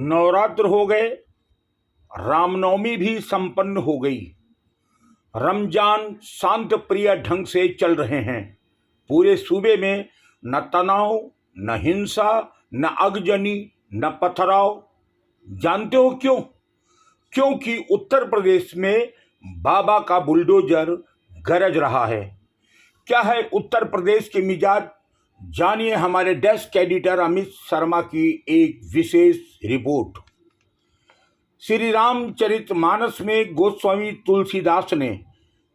नवरात्र हो गए, रामनवमी भी संपन्न हो गई। रमजान शांत प्रिय ढंग से चल रहे हैं। पूरे सूबे में न तनाव, न हिंसा, न आगजनी, न पथराव। जानते हो क्यों? क्योंकि उत्तर प्रदेश में बाबा का बुलडोजर गरज रहा है। क्या है उत्तर प्रदेश के मिजाज? जानिए हमारे डेस्क एडिटर अमित शर्मा की एक विशेष रिपोर्ट। श्री रामचरितमानस में गोस्वामी तुलसीदास ने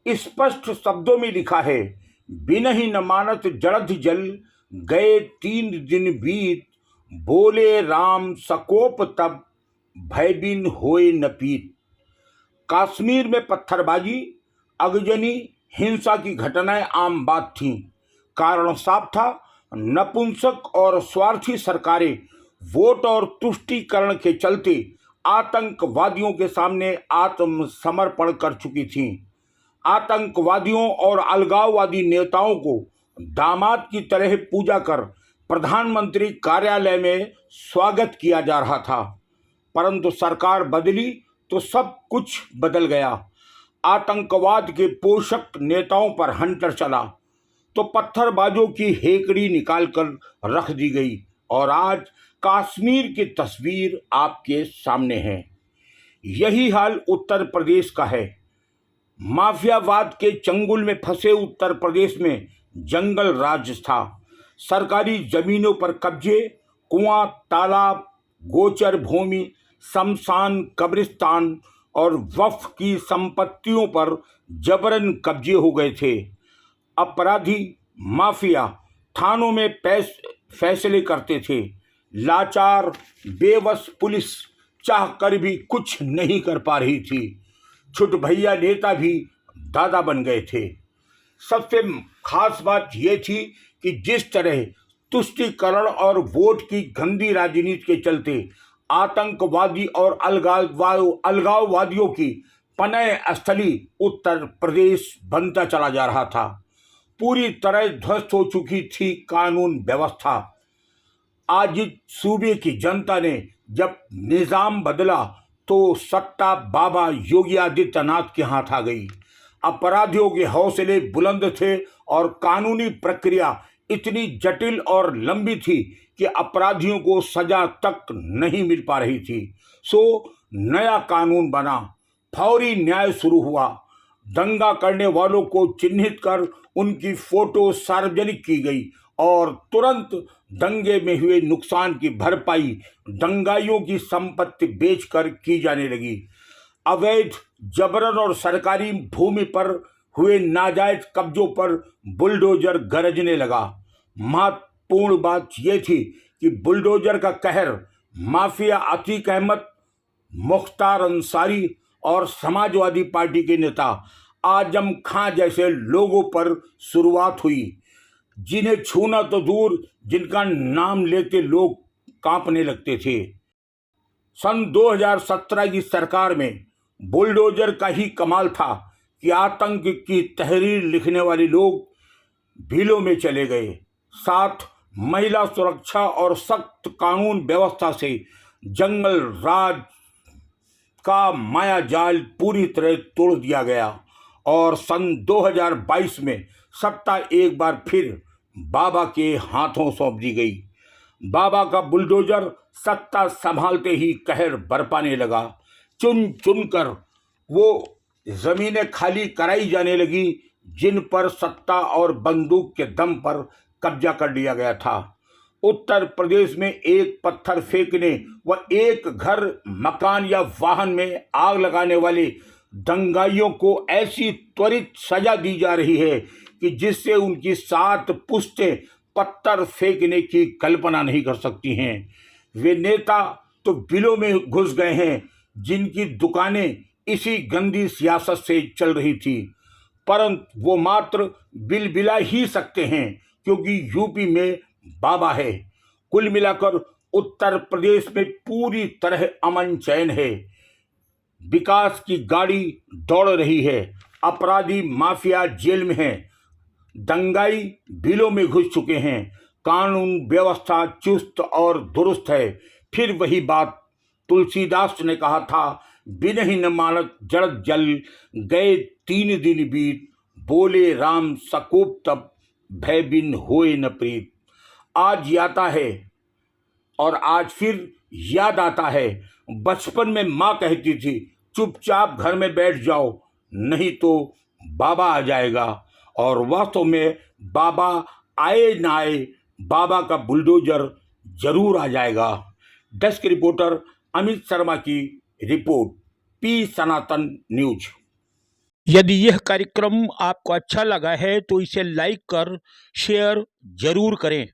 स्पष्ट शब्दों में लिखा है, बिनहि न मानत जड़ध जल, गए 3 दिन बीत, बोले राम सकोप तब, भयबीन होए न पीत। कश्मीर में पत्थरबाजी, अगजनी, हिंसा की घटनाएं आम बात थीं। कारण साफ था, नपुंसक और स्वार्थी सरकारें वोट और तुष्टीकरण के चलते आतंकवादियों के सामने आत्मसमर्पण कर चुकी थीं। आतंकवादियों और अलगाववादी नेताओं को दामाद की तरह पूजा कर प्रधानमंत्री कार्यालय में स्वागत किया जा रहा था। परंतु सरकार बदली तो सब कुछ बदल गया। आतंकवाद के पोषक नेताओं पर हंटर चला तो पत्थरबाजों की हेकड़ी निकालकर रख दी गई और आज कश्मीर की तस्वीर आपके सामने है। यही हाल उत्तर प्रदेश का है। माफियावाद के चंगुल में फंसे उत्तर प्रदेश में जंगल राज था। सरकारी जमीनों पर कब्जे, कुआं, तालाब, गोचर भूमि, शमशान, कब्रिस्तान और वक्फ की संपत्तियों पर जबरन कब्जे हो गए थे। अपराधी माफिया थानों में फैसले करते थे। लाचार बेबस पुलिस चाहकर भी कुछ नहीं कर पा रही थी। छुट भैया नेता भी दादा बन गए थे। सबसे खास बात यह थी कि जिस तरह तुष्टीकरण और वोट की गंदी राजनीति के चलते आतंकवादी और अलगाववादियों की पनय स्थली उत्तर प्रदेश बनता चला जा रहा था। पूरी तरह ध्वस्त हो चुकी थी कानून व्यवस्था। आज सूबे की जनता ने जब निजाम बदला तो सत्ता बाबा योगी आदित्यनाथ के हाथ आ गई। अपराधियों के हौसले बुलंद थे और कानूनी प्रक्रिया इतनी जटिल और लंबी थी कि अपराधियों को सजा तक नहीं मिल पा रही थी। सो नया कानून बना, फौरी न्याय शुरू हुआ। दंगा करने वालों को चिन्हित कर उनकी फोटो सार्वजनिक की गई और तुरंत दंगे में हुए नुकसान की भरपाई दंगाइयों की संपत्ति बेचकर की जाने लगी। अवैध जबरन और सरकारी भूमि पर हुए नाजायज कब्जों पर बुलडोजर गरजने लगा। महत्वपूर्ण बात यह थी कि बुलडोजर का कहर माफिया अतीक अहमद, मुख्तार अंसारी और समाजवादी पार्टी के नेता आजम खां जैसे लोगों पर शुरुआत हुई, जिन्हें छूना तो दूर, जिनका नाम लेते लोग कांपने लगते थे। सन 2017 की सरकार में बुलडोजर का ही कमाल था कि आतंक की तहरीर लिखने वाले लोग भीलों में चले गए। साथ महिला सुरक्षा और सख्त कानून व्यवस्था से जंगल राज का माया जाल पूरी तरह तोड़ दिया गया और सन 2022 में सत्ता एक बार फिर बाबा के हाथों सौंप दी गई। बाबा का बुलडोजर सत्ता संभालते ही कहर बरपाने लगा। चुन चुनकर वो जमीनें खाली कराई जाने लगी जिन पर सत्ता और बंदूक के दम पर कब्जा कर लिया गया था। उत्तर प्रदेश में एक पत्थर फेंकने व एक घर, मकान या वाहन में आग लगाने वाले दंगाइयों को ऐसी त्वरित सजा दी जा रही है कि जिससे उनकी 7 पुश्तें पत्थर फेंकने की कल्पना नहीं कर सकती हैं। वे नेता तो बिलों में घुस गए हैं जिनकी दुकानें इसी गंदी सियासत से चल रही थी, परंतु वो मात्र बिलबिला ही सकते हैं क्योंकि यूपी में बाबा है। कुल मिलाकर उत्तर प्रदेश में पूरी तरह अमन चैन है। विकास की गाड़ी दौड़ रही है। अपराधी माफिया जेल में हैं। दंगाई बिलों में घुस चुके हैं। कानून व्यवस्था चुस्त और दुरुस्त है। फिर वही बात, तुलसीदास ने कहा था, बिनहि न मानत जड़ जल, गए 3 दिन बीत, बोले राम सकोप तब, भय बिन होए न प्रीत। आज याता है और आज फिर याद आता है, बचपन में माँ कहती थी, चुपचाप घर में बैठ जाओ, नहीं तो बाबा आ जाएगा। और वास्तव में बाबा आए ना आए, बाबा का बुलडोजर जरूर आ जाएगा। डेस्क रिपोर्टर अमित शर्मा की रिपोर्ट, पी सनातन न्यूज। यदि यह कार्यक्रम आपको अच्छा लगा है तो इसे लाइक कर शेयर जरूर करें।